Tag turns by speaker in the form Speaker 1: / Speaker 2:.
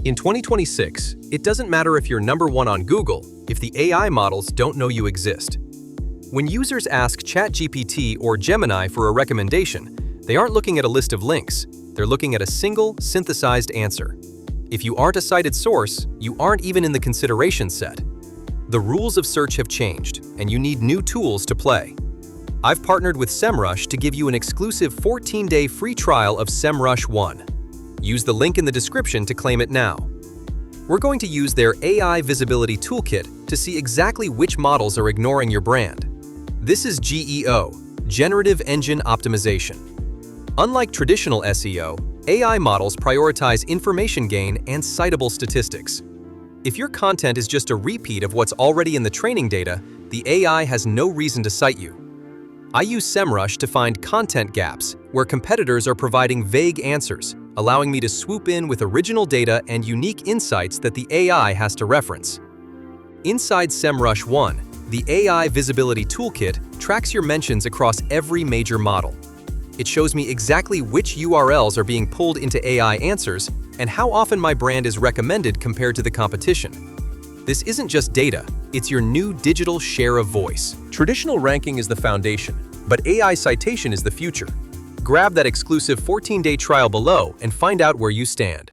Speaker 1: In 2026, it doesn't matter if you're number one on Google if the AI models don't know you exist. When users ask ChatGPT or Gemini for a recommendation, they aren't looking at a list of links, they're looking at a single, synthesized answer. If you aren't a cited source, you aren't even in the consideration set. The rules of search have changed, and you need new tools to play. I've partnered with Semrush to give you an exclusive 14-day free trial of Semrush One. Use the link in the description to claim it now. We're going to use their AI Visibility Toolkit to see exactly which models are ignoring your brand. This is GEO, Generative Engine Optimization. Unlike traditional SEO, AI models prioritize information gain and citable statistics. If your content is just a repeat of what's already in the training data, the AI has no reason to cite you. I use Semrush to find content gaps where competitors are providing vague answers, allowing me to swoop in with original data and unique insights that the AI has to reference. Inside Semrush One, the AI Visibility Toolkit tracks your mentions across every major model. It shows me exactly which URLs are being pulled into AI answers and how often my brand is recommended compared to the competition. This isn't just data, it's your new digital share of voice. Traditional ranking is the foundation, but AI citation is the future. Grab that exclusive 14-day trial below and find out where you stand.